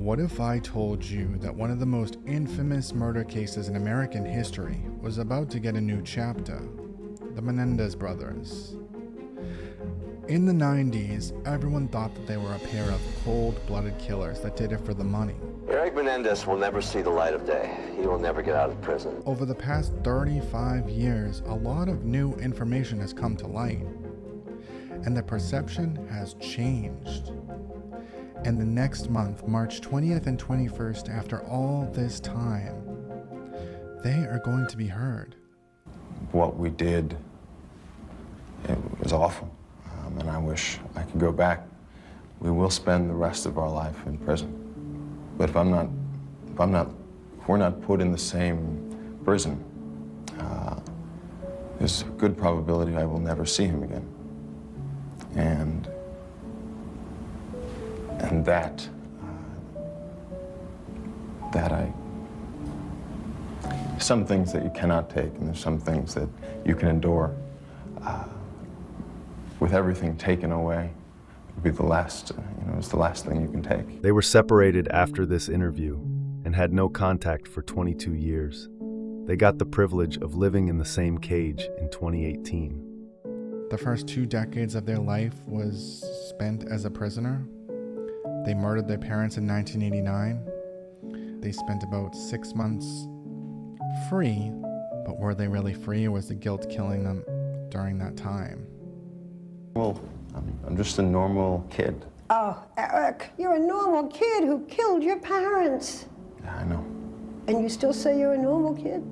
What if I told you that one of the most infamous murder cases in American history was about to get a new chapter? The Menendez brothers. In the 90s, everyone thought that they were a pair of cold-blooded killers that did it for the money. Erik Menendez will never see the light of day. He will never get out of prison. Over the past 35 years, a lot of new information has come to light, and the perception has changed. And the next month, March 20th and 21st, after all this time, they are going to be heard. What we did, it was awful, and I wish I could go back. We will spend the rest of our life in prison. But if we're not put in the same prison, there's a good probability I will never see him again. And that some things that you cannot take, and there's some things that you can endure. With everything taken away, it would be the last, it's the last thing you can take. They were separated after this interview and had no contact for 22 years. They got the privilege of living in the same cage in 2018. The first 2 decades of their life was spent as a prisoner. They murdered their parents in 1989. They spent about 6 months free, but were they really free, or was the guilt killing them during that time? Well, I'm just a normal kid. Oh, Erik, you're a normal kid who killed your parents. Yeah, I know. And you still say you're a normal kid?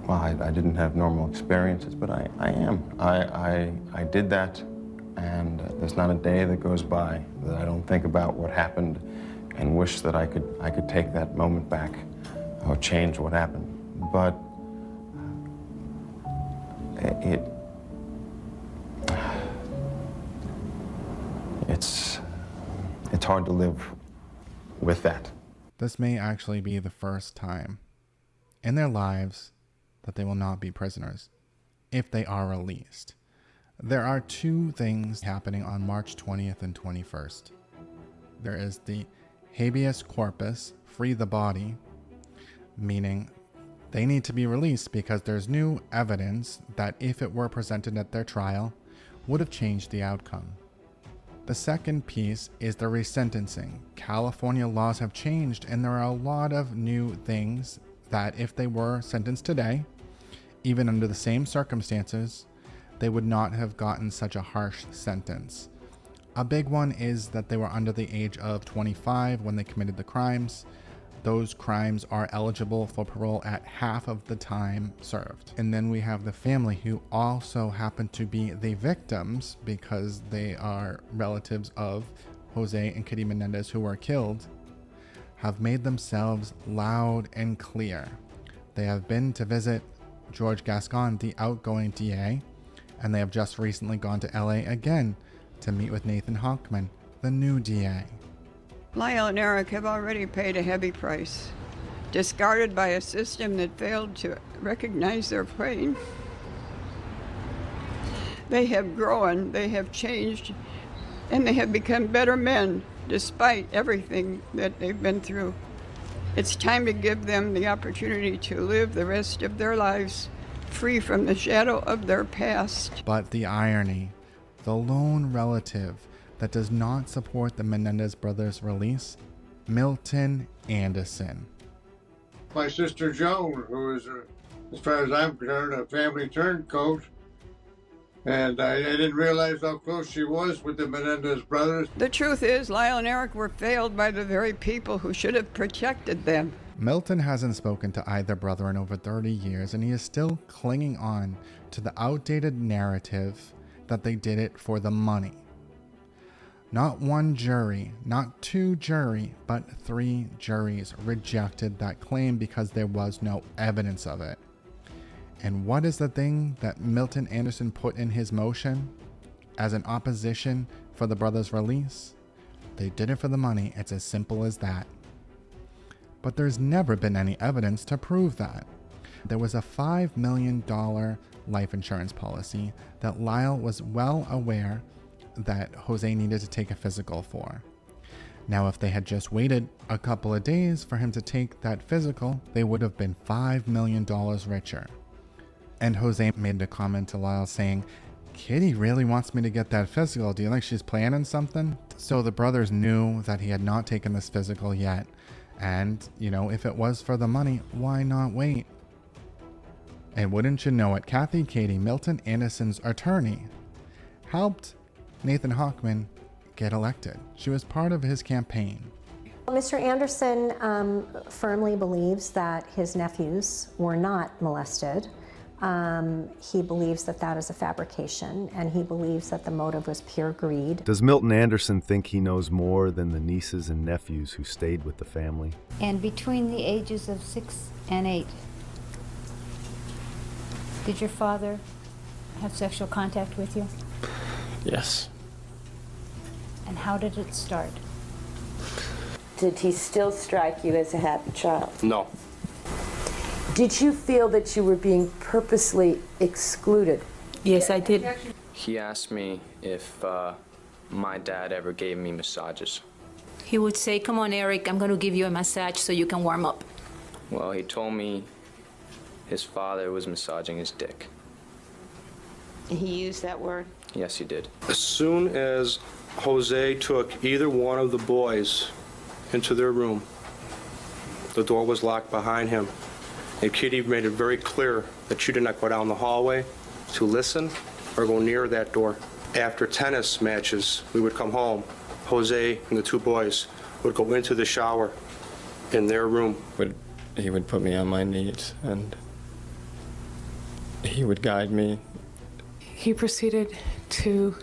Well, I didn't have normal experiences, but I am. I did that, and there's not a day that goes by that I don't think about what happened and wish that I could take that moment back or change what happened. But it's hard to live with that. This may actually be the first time in their lives that they will not be prisoners if they are released. There are 2 things happening on March 20th and 21st. There is the habeas corpus, free the body, meaning they need to be released because there's new evidence that if it were presented at their trial, would have changed the outcome. The second piece is the resentencing. California laws have changed, and there are a lot of new things that if they were sentenced today, even under the same circumstances, they would not have gotten such a harsh sentence. A big one is that they were under the age of 25 when they committed the crimes. Those crimes are eligible for parole at half of the time served. And then we have the family, who also happen to be the victims because they are relatives of Jose and Kitty Menendez, who were killed, have made themselves loud and clear. They have been to visit George Gascon, the outgoing DA, and they have just recently gone to LA again to meet with Nathan Hochman, the new DA. Lyle and Erik have already paid a heavy price, discarded by a system that failed to recognize their pain. They have grown, they have changed, and they have become better men despite everything that they've been through. It's time to give them the opportunity to live the rest of their lives free from the shadow of their past. But the irony, the lone relative that does not support the Menendez brothers' release, Milton Anderson. My sister Joan, who is, as far as I'm concerned, a family turncoat, and I didn't realize how close she was with the Menendez brothers. The truth is, Lyle and Erik were failed by the very people who should have protected them. Milton hasn't spoken to either brother in over 30 years, and he is still clinging on to the outdated narrative that they did it for the money. Not 1 jury, not 2 jury, but 3 juries rejected that claim because there was no evidence of it. And what is the thing that Milton Anderson put in his motion as an opposition for the brothers' release? They did it for the money. It's as simple as that. But there's never been any evidence to prove that. There was a $5 million life insurance policy that Lyle was well aware that Jose needed to take a physical for. Now, if they had just waited a couple of days for him to take that physical, they would have been $5 million richer. And Jose made a comment to Lyle saying, "Kitty really wants me to get that physical. Do you think she's planning something?" So the brothers knew that he had not taken this physical yet. And, if it was for the money, why not wait? And wouldn't you know it, Kathy Katie, Milton Anderson's attorney, helped Nathan Hochman get elected. She was part of his campaign. Mr. Anderson firmly believes that his nephews were not molested. He believes that that is a fabrication, and he believes that the motive was pure greed. Does Milton Anderson think he knows more than the nieces and nephews who stayed with the family? And between the ages of 6 and 8, did your father have sexual contact with you? Yes. And how did it start? Did he still strike you as a happy child? No. Did you feel that you were being purposely excluded? Yes, I did. He asked me if my dad ever gave me massages. He would say, "Come on, Erik, I'm going to give you a massage so you can warm up." Well, he told me his father was massaging his dick. He used that word? Yes, he did. As soon as Jose took either one of the boys into their room, the door was locked behind him. And Kitty made it very clear that she did not go down the hallway to listen or go near that door. After tennis matches, we would come home. Jose and the two boys would go into the shower in their room. He would put me on my knees and he would guide me. He proceeded to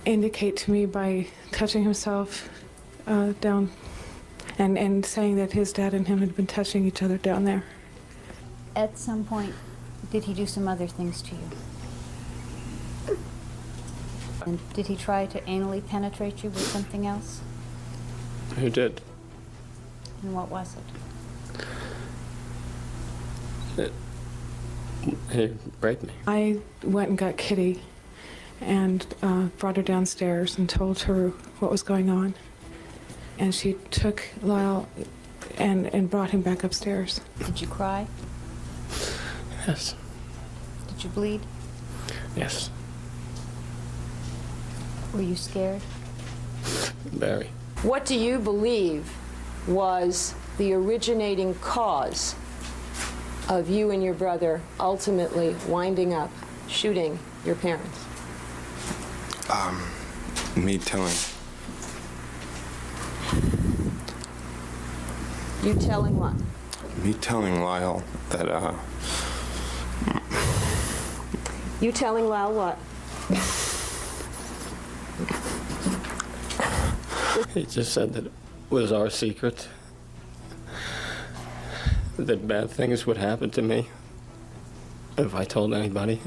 indicate to me by touching himself down and saying that his dad and him had been touching each other down there. At some point, did he do some other things to you? And did he try to anally penetrate you with something else? He did. And what was it? He raped me. I went and got Kitty and brought her downstairs and told her what was going on. And she took Lyle and brought him back upstairs. Did you cry? Yes. Did you bleed? Yes. Were you scared? Very. What do you believe was the originating cause of you and your brother ultimately winding up shooting your parents? Me telling. You telling what? Me telling Lyle that, You telling Lyle what? He just said that it was our secret. That bad things would happen to me if I told anybody.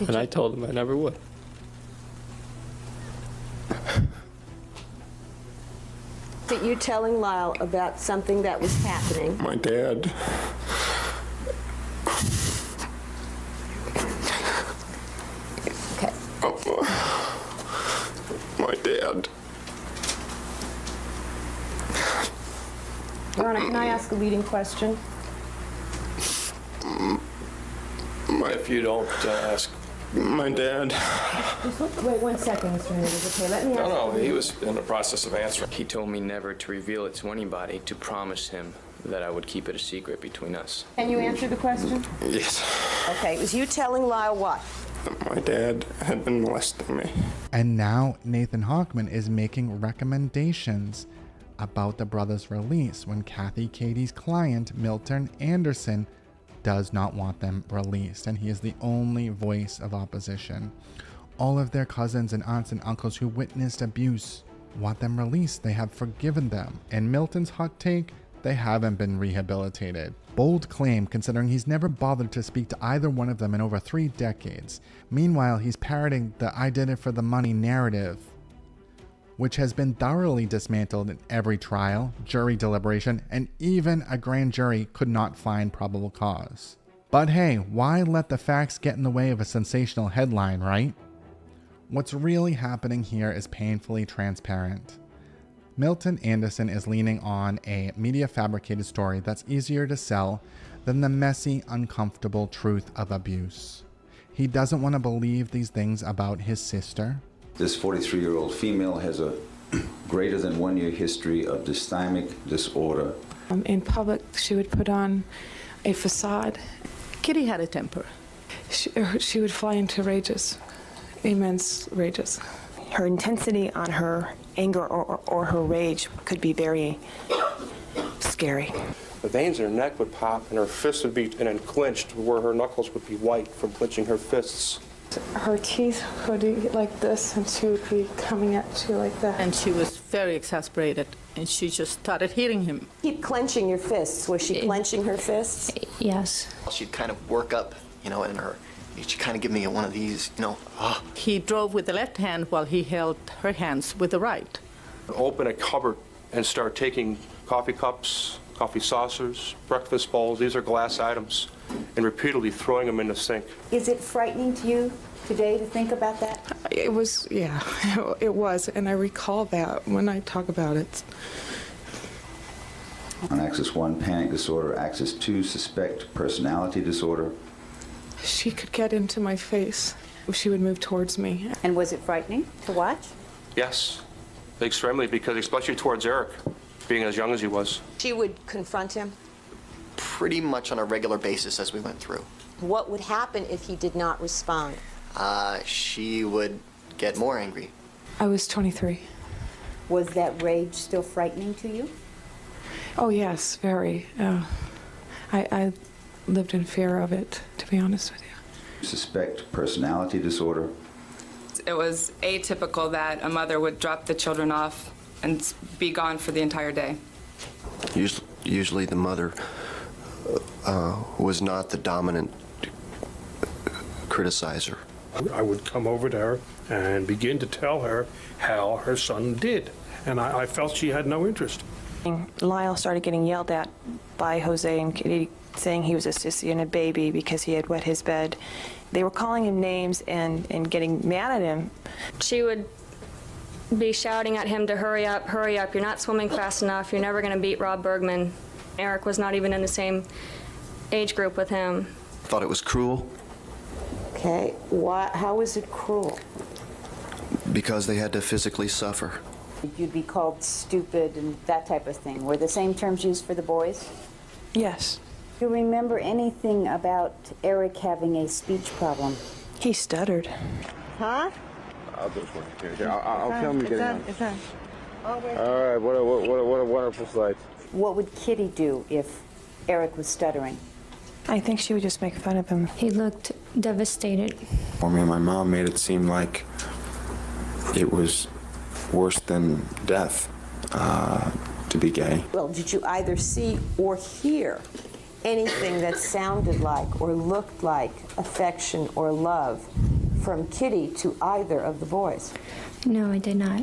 And I told him I never would. That you telling Lyle about something that was happening. my dad. Okay. My dad. Your Honor, can I ask a leading question? If you don't ask. My dad. Wait 1 second, Mr. Menendez. Okay, let me ask. No, he was in the process of answering. He told me never to reveal it to anybody, to promise him that I would keep it a secret between us. Can you answer the question? Yes. Okay, it was you telling Lyle what? My dad had been molesting me. And now Nathan Hochman is making recommendations about the brothers' release when Kathy Katie's client, Milton Anderson, does not want them released, and he is the only voice of opposition. All of their cousins and aunts and uncles who witnessed abuse want them released. They have forgiven them. And Milton's hot take, they haven't been rehabilitated. Bold claim, considering he's never bothered to speak to either one of them in over 3 decades. Meanwhile, he's parroting the "I did it for the money" narrative, which has been thoroughly dismantled in every trial, jury deliberation, and even a grand jury could not find probable cause. But hey, why let the facts get in the way of a sensational headline, right? What's really happening here is painfully transparent. Milton Anderson is leaning on a media-fabricated story that's easier to sell than the messy, uncomfortable truth of abuse. He doesn't want to believe these things about his sister. This 43-year-old female has a greater than 1 year history of dysthymic disorder. In public, she would put on a facade. Kitty had a temper. She would fly into rages, immense rages. Her intensity on her anger or her rage could be very scary. The veins in her neck would pop and her fists would be and then clenched where her knuckles would be white from clenching her fists. Her teeth would be like this and she would be coming at you like that. And she was very exasperated and she just started hitting him. Keep clenching your fists. Was she clenching her fists? Yes. She'd kind of work up, in her, she'd kind of give me one of these, He drove with the left hand while he held her hands with the right. Open a cupboard and start taking coffee cups, coffee saucers, breakfast bowls, these are glass items, and repeatedly throwing them in the sink. Is it frightening to you today to think about that? It was, yeah, it was, and I recall that when I talk about it. On axis 1, panic disorder. Axis 2, suspect personality disorder. She could get into my face. She would move towards me. And was it frightening to watch? Yes, extremely, because especially towards Erik, being as young as he was. She would confront him? pretty much on a regular basis as we went through. What would happen if he did not respond? She would get more angry. I was 23. Was that rage still frightening to you? Oh, yes, very. I lived in fear of it, to be honest with you. Suspect personality disorder. It was atypical that a mother would drop the children off and be gone for the entire day. Usually the mother was not the dominant criticizer. I would come over to her and begin to tell her how her son did, and I felt she had no interest. Lyle started getting yelled at by Jose and Kitty, saying he was a sissy and a baby because he had wet his bed. They were calling him names and getting mad at him. She would be shouting at him to hurry up, you're not swimming fast enough, you're never going to beat Rob Bergman. Erik was not even in the same age group with him. Thought it was cruel. Okay, how was it cruel? Because they had to physically suffer. You'd be called stupid and that type of thing. Were the same terms used for the boys? Yes. Do you remember anything about Erik having a speech problem? He stuttered. Huh? I'll do it for you. Here, I'll film you getting on. It's on. All right, what a wonderful sight. What would Kitty do if Erik was stuttering? I think she would just make fun of him. He looked devastated. For me, my mom made it seem like it was worse than death to be gay. Well, did you either see or hear anything that sounded like or looked like affection or love from Kitty to either of the boys? No, I did not.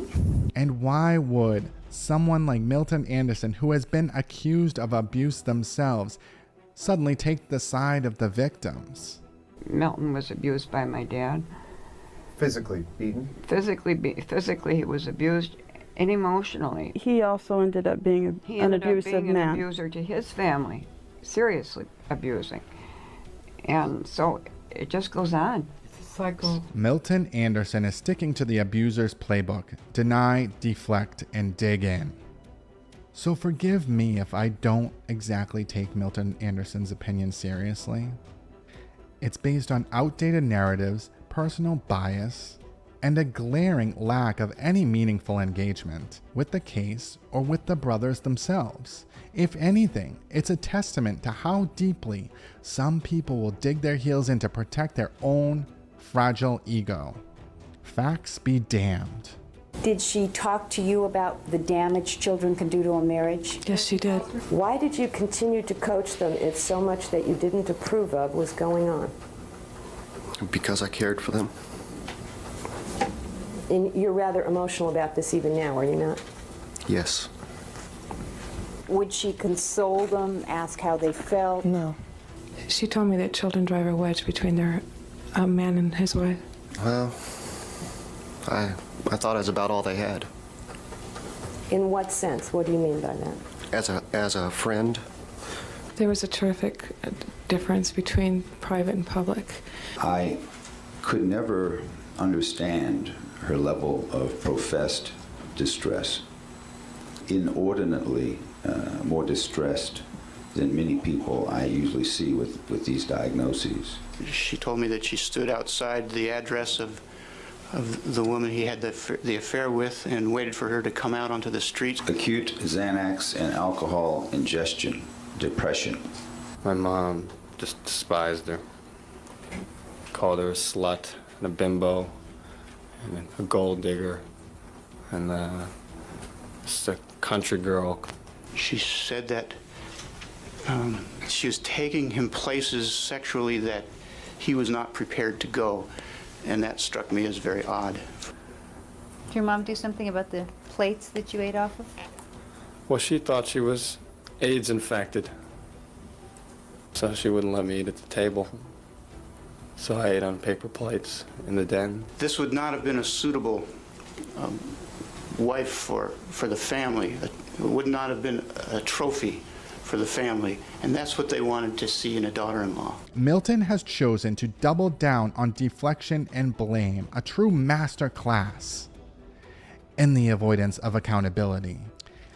And why would someone like Milton Anderson, who has been accused of abuse themselves, suddenly take the side of the victims? Milton was abused by my dad. Physically beaten? Physically he was abused, and emotionally. He also ended up being an abusive man. An abuser to his family, seriously abusing. And so it just goes on. It's a cycle. Milton Anderson is sticking to the abuser's playbook: deny, deflect, and dig in. So forgive me if I don't exactly take Milton Anderson's opinion seriously. It's based on outdated narratives, personal bias, and a glaring lack of any meaningful engagement with the case or with the brothers themselves. If anything, it's a testament to how deeply some people will dig their heels in to protect their own fragile ego. Facts be damned. Did she talk to you about the damage children can do to a marriage? Yes, she did. Why did you continue to coach them if so much that you didn't approve of was going on? Because I cared for them. And you're rather emotional about this even now, are you not? Yes. Would she console them, ask how they felt? No. She told me that children drive a wedge between their man and his wife. Well, I thought it was about all they had. In what sense? What do you mean by that? As a friend. There was a terrific difference between private and public. I could never understand her level of professed distress, inordinately more distressed than many people I usually see with these diagnoses. She told me that she stood outside the address of the woman he had the affair with and waited for her to come out onto the streets. Acute Xanax and alcohol ingestion, depression. My mom just despised her. Called her a slut and a bimbo and a gold digger and just a country girl. She said that she was taking him places sexually that he was not prepared to go, and that struck me as very odd. Did your mom do something about the plates that you ate off of? Well, she thought she was AIDS infected, so she wouldn't let me eat at the table. So I ate on paper plates in the den. This would not have been a suitable wife for the family. It would not have been a trophy for the family, and that's what they wanted to see in a daughter-in-law. Milton has chosen to double down on deflection and blame, a true master class in the avoidance of accountability.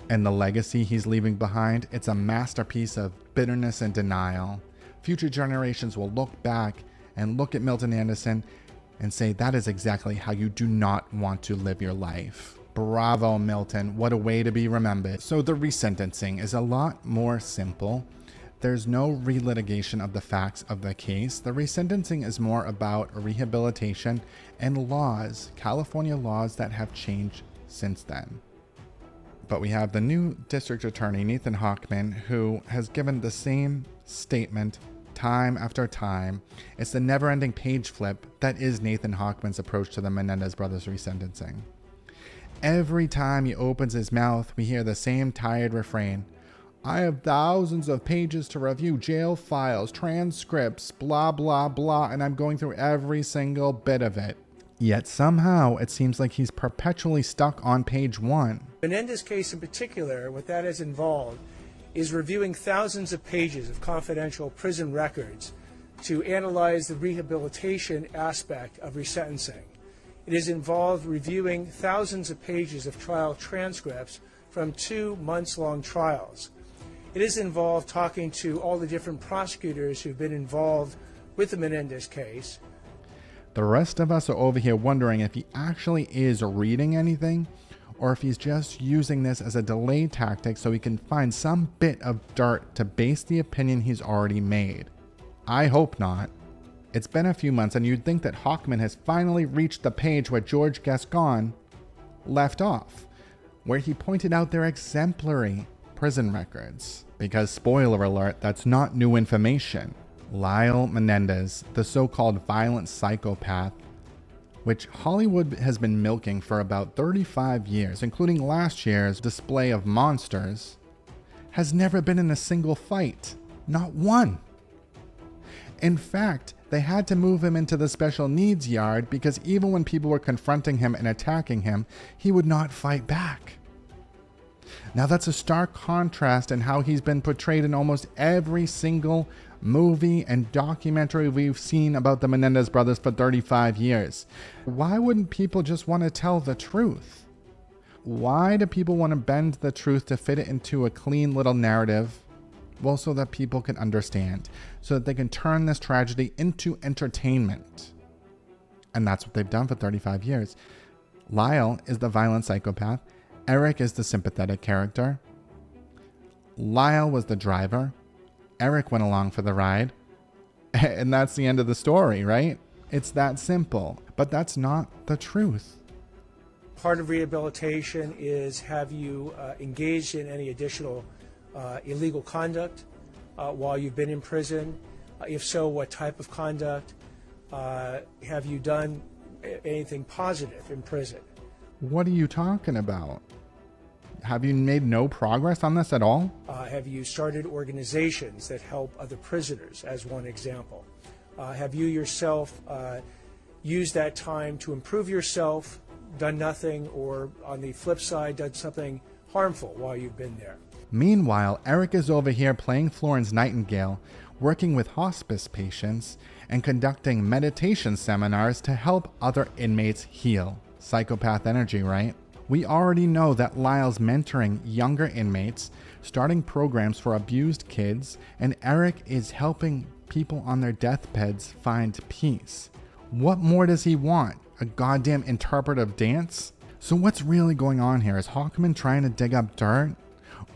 And the legacy he's leaving behind, it's a masterpiece of bitterness and denial. Future generations will look back and look at Milton Anderson and say that is exactly how you do not want to live your life. Bravo, Milton. What a way to be remembered. So the resentencing is a lot more simple. There's no relitigation of the facts of the case. The resentencing is more about rehabilitation and laws, California laws that have changed since then. But we have the new district attorney, Nathan Hochman, who has given the same statement time after time. It's the never-ending page flip that is Nathan Hochman's approach to the Menendez brothers resentencing. Every time he opens his mouth, we hear the same tired refrain. I have thousands of pages to review, jail files, transcripts, blah, blah, blah, and I'm going through every single bit of it. Yet somehow it seems like he's perpetually stuck on page 1. Menendez case in particular, what that has involved is reviewing thousands of pages of confidential prison records to analyze the rehabilitation aspect of resentencing. It has involved reviewing thousands of pages of trial transcripts from 2 months-long trials. It has involved talking to all the different prosecutors who've been involved with the Menendez case. The rest of us are over here wondering if he actually is reading anything, or if he's just using this as a delay tactic so he can find some bit of dirt to base the opinion he's already made. I hope not. It's been a few months and you'd think that Hochman has finally reached the page where George Gascon left off, where he pointed out their exemplary prison records. Because, spoiler alert, that's not new information. Lyle Menendez, the so-called violent psychopath, which Hollywood has been milking for about 35 years, including last year's display of monsters, has never been in a single fight. Not one. In fact, they had to move him into the special needs yard because even when people were confronting him and attacking him, he would not fight back. Now that's a stark contrast in how he's been portrayed in almost every single movie and documentary we've seen about the Menendez brothers for 35 years. Why wouldn't people just want to tell the truth? Why do people want to bend the truth to fit it into a clean little narrative? Well, so that people can understand, so that they can turn this tragedy into entertainment. And that's what they've done for 35 years. Lyle is the violent psychopath. Erik is the sympathetic character. Lyle was the driver. Erik went along for the ride. And that's the end of the story, right? It's that simple. But that's not the truth. Part of rehabilitation is, have you engaged in any additional illegal conduct while you've been in prison? If so, what type of conduct? Have you done anything positive in prison? What are you talking about? Have you made no progress on this at all? Have you started organizations that help other prisoners, as one example? Have you yourself used that time to improve yourself done nothing, or on the flip side, done something harmful while you've been there. Meanwhile, Erik is over here playing Florence Nightingale, working with hospice patients, and conducting meditation seminars to help other inmates heal. Psychopath energy, right? We already know that Lyle's mentoring younger inmates, starting programs for abused kids, and Erik is helping people on their deathbeds find peace. What more does he want? A goddamn interpretive dance? So what's really going on here? Is Hochman trying to dig up dirt?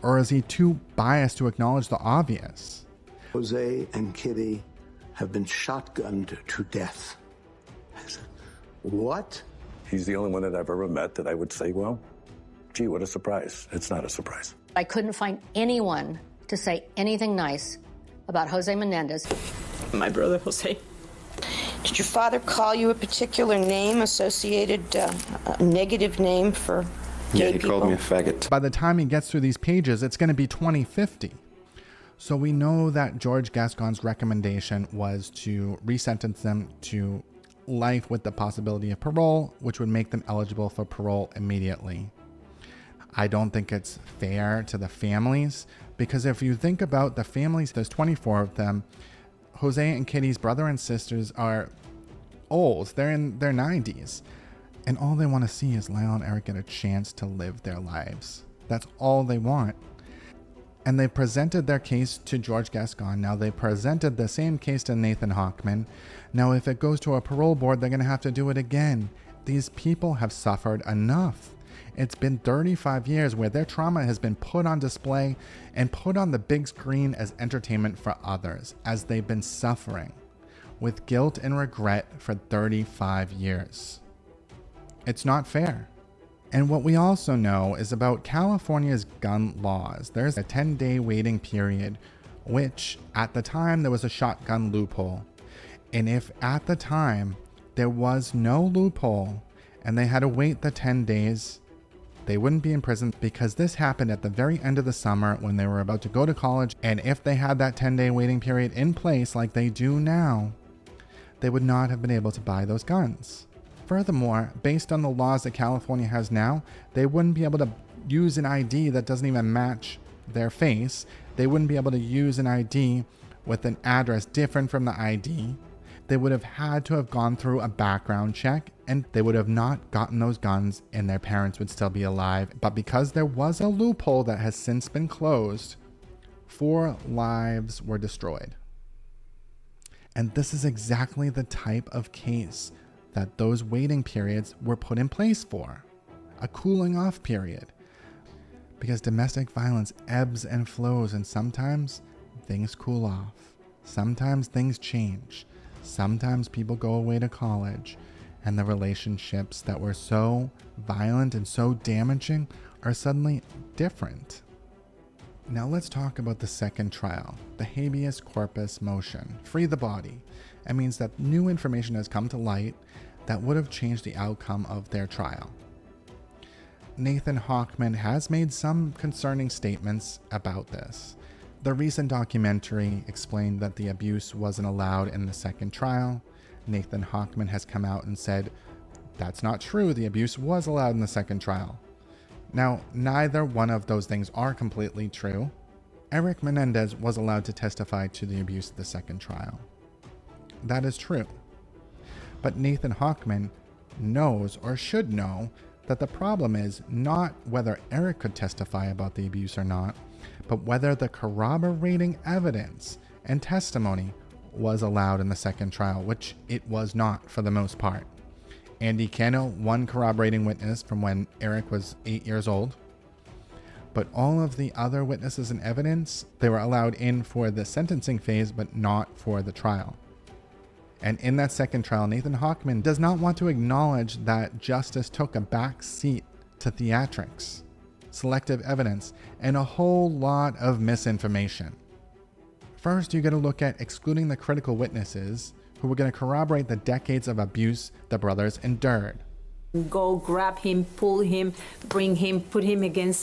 Or is he too biased to acknowledge the obvious? Jose and Kitty have been shotgunned to death. I said, what? He's the only one that I've ever met that I would say, well, gee, what a surprise. It's not a surprise. I couldn't find anyone to say anything nice about Jose Menendez. My brother, Jose. Did your father call you a particular name, associated, a negative name for gay people? Yeah, he called me a faggot. By the time he gets through these pages, it's going to be 2050. So we know that George Gascon's recommendation was to resentence them to life with the possibility of parole, which would make them eligible for parole immediately. I don't think it's fair to the families, because if you think about the families, there's 24 of them. Jose and Kitty's brother and sisters are old. They're in their 90s. And all they want to see is Lyle and Erik get a chance to live their lives. That's all they want. And they presented their case to George Gascon. Now they presented the same case to Nathan Hochman. Now if it goes to a parole board, they're going to have to do it again. These people have suffered enough. It's been 35 years where their trauma has been put on display and put on the big screen as entertainment for others, as they've been suffering with guilt and regret for 35 years. It's not fair. And what we also know is about California's gun laws. There's a 10-day waiting period, which at the time there was a shotgun loophole. And if at the time there was no loophole and they had to wait the 10 days, they wouldn't be in prison, because this happened at the very end of the summer when they were about to go to college. And if they had that 10-day waiting period in place like they do now, they would not have been able to buy those guns. Furthermore, based on the laws that California has now, they wouldn't be able to use an ID that doesn't even match their face. They wouldn't be able to use an ID with an address different from the ID. They would have had to have gone through a background check, and they would have not gotten those guns, and their parents would still be alive. But because there was a loophole that has since been closed, 4 lives were destroyed. And this is exactly the type of case that those waiting periods were put in place for. A cooling off period. Because domestic violence ebbs and flows, and sometimes things cool off. Sometimes things change. Sometimes people go away to college, and the relationships that were so violent and so damaging are suddenly different. Now let's talk about the second trial, the habeas corpus motion. Free the body. It means that new information has come to light that would have changed the outcome of their trial. Nathan Hochman has made some concerning statements about this. The recent documentary explained that the abuse wasn't allowed in the second trial. Nathan Hochman has come out and said, that's not true, the abuse was allowed in the second trial. Now, neither one of those things are completely true. Erik Menendez was allowed to testify to the abuse of the second trial. That is true. But Nathan Hochman knows, or should know, that the problem is not whether Erik could testify about the abuse or not, but whether the corroborating evidence and testimony was allowed in the second trial, which it was not for the most part. Andy Cano, one corroborating witness from when Erik was 8 years old, but all of the other witnesses and evidence, they were allowed in for the sentencing phase, but not for the trial. And in that second trial, Nathan Hochman does not want to acknowledge that justice took a back seat to theatrics, selective evidence, and a whole lot of misinformation. First, you got to look at excluding the critical witnesses who were going to corroborate the decades of abuse the brothers endured. Go grab him, pull him, bring him, put him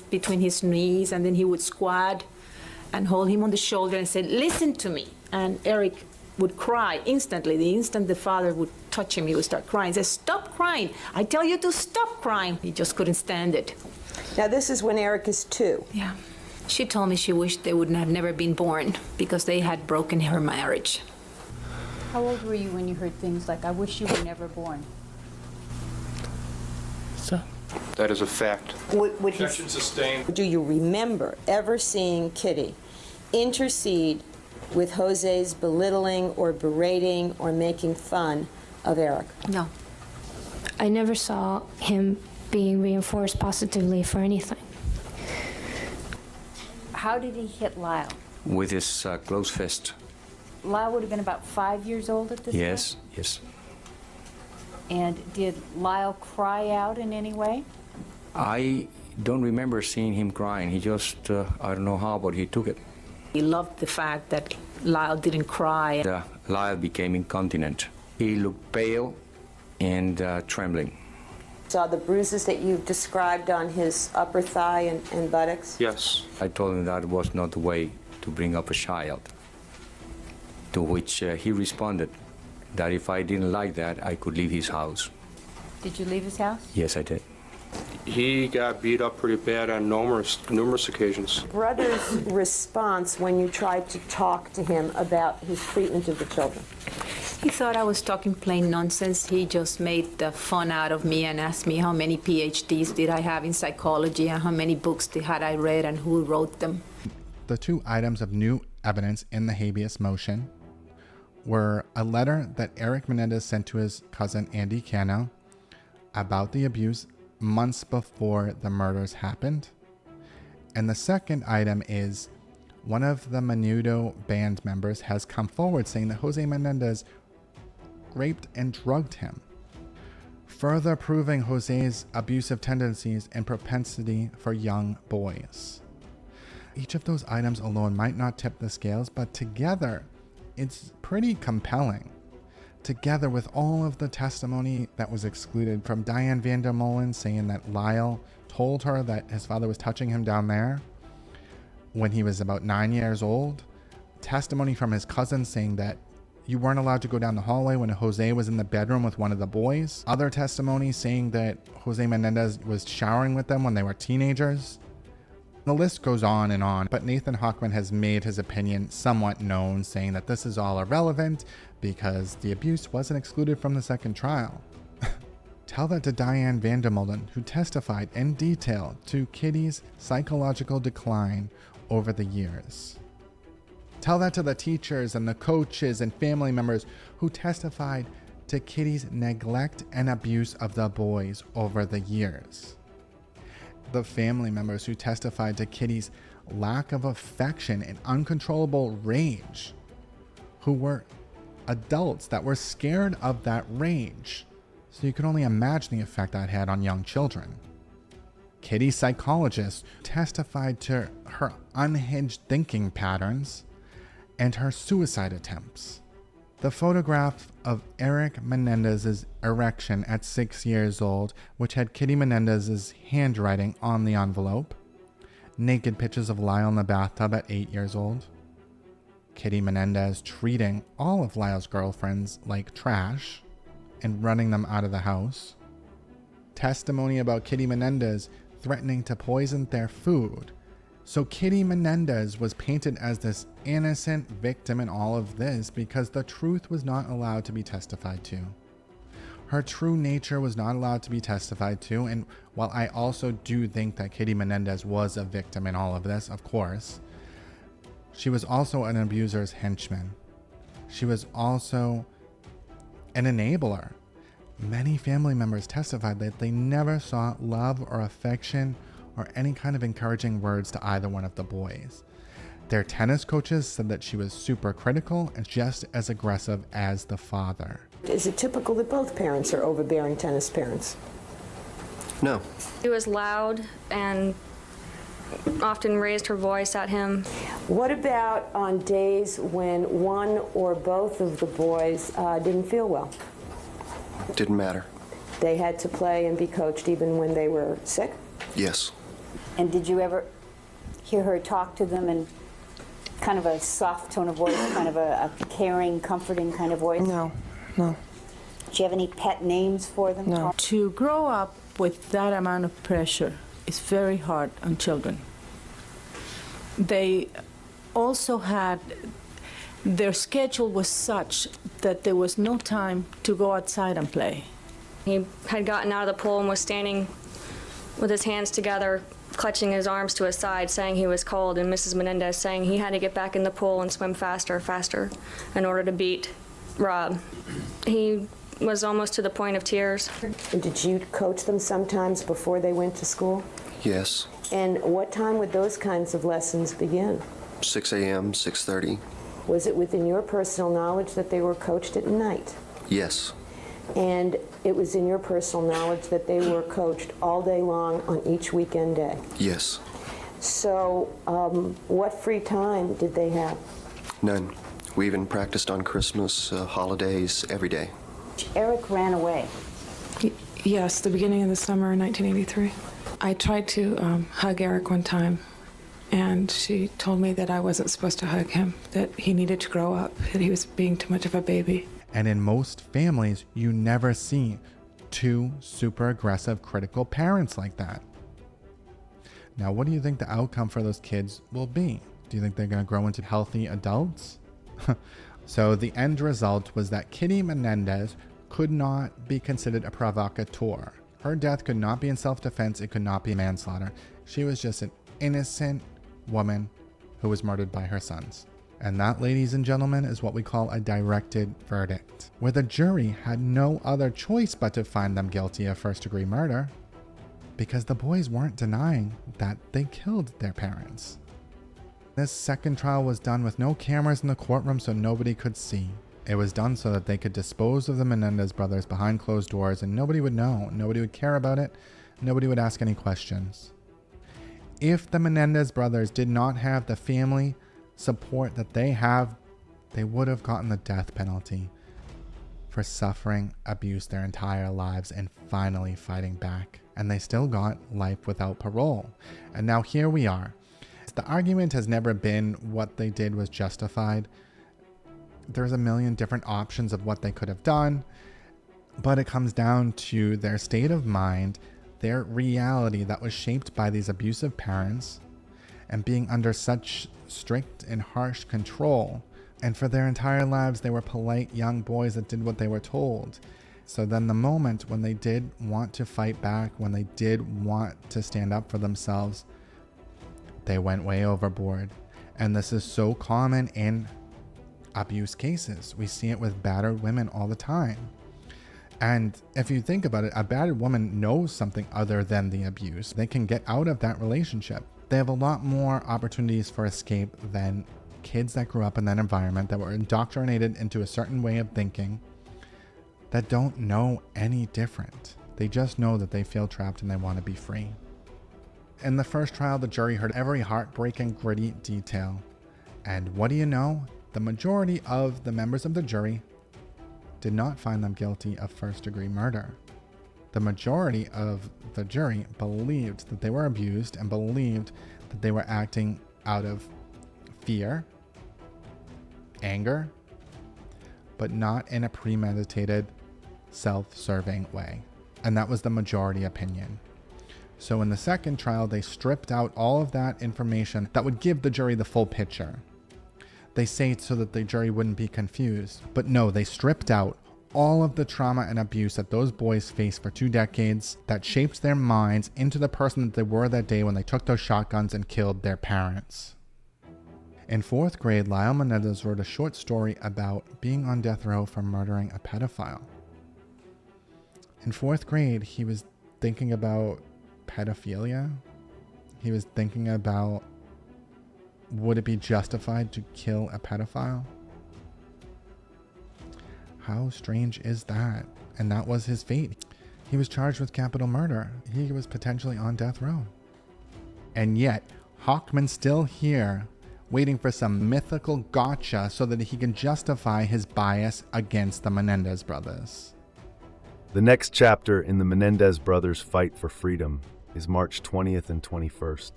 between his knees, and then he would squat and hold him on the shoulder and say, listen to me. And Erik would cry instantly. The instant the father would touch him, he would start crying. He said, "Stop crying. I tell you to stop crying." He just couldn't stand it. Now, this is when Erik is 2. Yeah. She told me she wished they would have never been born because they had broken her marriage. How old were you when you heard things like, "I wish you were never born"? So, that is a fact. Would he, Objection sustained. do you remember ever seeing Kitty intercede with Jose's belittling or berating or making fun of Erik? No. I never saw him being reinforced positively for anything. How did he hit Lyle? With his closed fist. Lyle would have been about 5 years old at this Yes, point? yes. And did Lyle cry out in any way? I don't remember seeing him crying. He just, I don't know how, but he took it. He loved the fact that Lyle didn't cry. Lyle became incontinent. He looked pale and trembling. Saw the bruises that you described on his upper thigh and buttocks? Yes. I told him that was not the way to bring up a child. To which he responded that if I didn't like that, I could leave his house. Did you leave his house? Yes, I did. He got beat up pretty bad on numerous occasions. Brother's response when you tried to talk to him about his treatment of the children? He thought I was talking plain nonsense. He just made the fun out of me and asked me how many PhDs did I have in psychology and how many books had I read and who wrote them. The 2 items of new evidence in the habeas motion were a letter that Erik Menendez sent to his cousin Andy Cano about the abuse months before the murders happened. And the second item is one of the Menudo band members has come forward saying that Jose Menendez raped and drugged him, further proving Jose's abusive tendencies and propensity for young boys. Each of those items alone might not tip the scales, but together it's pretty compelling. Together with all of the testimony that was excluded from Diane Vandermolen saying that Lyle told her that his father was touching him down there when he was about 9 years old. Testimony from his cousin saying that you weren't allowed to go down the hallway when Jose was in the bedroom with one of the boys. Other testimony saying that Jose Menendez was showering with them when they were teenagers. The list goes on, but Nathan Hochman has made his opinion somewhat known, saying that this is all irrelevant because the abuse wasn't excluded from the second trial. Tell that to Diane Vandermolen, who testified in detail to Kitty's psychological decline over the years. Tell that to the teachers and the coaches and family members who testified to Kitty's neglect and abuse of the boys over the years. The family members who testified to Kitty's lack of affection and uncontrollable rage, who were adults that were scared of that rage. So you can only imagine the effect that had on young children. Kitty's psychologist testified to her unhinged thinking patterns and her suicide attempts. The photograph of Erik Menendez's erection at 6 years old, which had Kitty Menendez's handwriting on the envelope. Naked pictures of Lyle in the bathtub at 8 years old. Kitty Menendez treating all of Lyle's girlfriends like trash and running them out of the house. Testimony about Kitty Menendez threatening to poison their food. So Kitty Menendez was painted as this innocent victim in all of this because the truth was not allowed to be testified to. Her true nature was not allowed to be testified to, and while I also do think that Kitty Menendez was a victim in all of this, of course, she was also an abuser's henchman. She was also an enabler. Many family members testified that they never saw love or affection or any kind of encouraging words to either one of the boys. Their tennis coaches said that she was super critical and just as aggressive as the father. Is it typical that both parents are overbearing tennis parents? No. She was loud and often raised her voice at him. What about on days when one or both of the boys didn't feel well? Didn't matter. They had to play and be coached even when they were sick? Yes. And did you ever hear her talk to them in kind of a soft tone of voice, kind of a caring, comforting kind of voice? No, no. Do you have any pet names for them? No. To grow up with that amount of pressure is very hard on children. They also had, their schedule was such that there was no time to go outside and play. He had gotten out of the pool and was standing with his hands together, clutching his arms to his side, saying he was cold, and Mrs. Menendez saying he had to get back in the pool and swim faster in order to beat Rob. He was almost to the point of tears. Did you coach them sometimes before they went to school? Yes. And what time would those kinds of lessons begin? 6 a.m., 6:30. Was it within your personal knowledge that they were coached at night? Yes. And it was in your personal knowledge that they were coached all day long on each weekend day? Yes. So what free time did they have? None. We even practiced on Christmas, holidays, every day. Erik ran away. Yes, the beginning of the summer in 1983. I tried to hug Erik one time, and she told me that I wasn't supposed to hug him, that he needed to grow up, that he was being too much of a baby. And in most families, you never see two super aggressive, critical parents like that. Now, what do you think the outcome for those kids will be? Do you think they're going to grow into healthy adults? So the end result was that Kitty Menendez could not be considered a provocateur. Her death could not be in self-defense. It could not be manslaughter. She was just an innocent woman who was murdered by her sons. And that, ladies and gentlemen, is what we call a directed verdict, where the jury had no other choice but to find them guilty of first-degree murder, because the boys weren't denying that they killed their parents. This second trial was done with no cameras in the courtroom, so nobody could see. It was done so that they could dispose of the Menendez brothers behind closed doors, and nobody would know, nobody would care about it, nobody would ask any questions. If the Menendez brothers did not have the family support that they have, they would have gotten the death penalty for suffering abuse their entire lives and finally fighting back. And they still got life without parole. And now here we are. The argument has never been what they did was justified. There's a million different options of what they could have done, but it comes down to their state of mind, their reality that was shaped by these abusive parents, and being under such strict and harsh control. And for their entire lives, they were polite young boys that did what they were told. So then the moment when they did want to fight back, when they did want to stand up for themselves, they went way overboard. And this is so common in abuse cases. We see it with battered women all the time. And if you think about it, a battered woman knows something other than the abuse. They can get out of that relationship. They have a lot more opportunities for escape than kids that grew up in that environment, that were indoctrinated into a certain way of thinking, that don't know any different. They just know that they feel trapped and they want to be free. In the first trial, the jury heard every heartbreaking, gritty detail. And what do you know? The majority of the members of the jury did not find them guilty of first-degree murder. The majority of the jury believed that they were abused and believed that they were acting out of fear, anger, but not in a premeditated, self-serving way. And that was the majority opinion. So in the second trial, they stripped out all of that information that would give the jury the full picture. They say it so that the jury wouldn't be confused. But no, they stripped out all of the trauma and abuse that those boys faced for 2 decades that shaped their minds into the person that they were that day when they took those shotguns and killed their parents. In 4th grade, Lyle Menendez wrote a short story about being on death row for murdering a pedophile. In 4th grade, he was thinking about pedophilia. He was thinking about, would it be justified to kill a pedophile? How strange is that? And that was his fate. He was charged with capital murder. He was potentially on death row. And yet, Hochman's still here, waiting for some mythical gotcha so that he can justify his bias against the Menendez brothers. The next chapter in the Menendez brothers' fight for freedom is March 20th and 21st.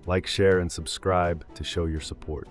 Like, share, and subscribe to show your support.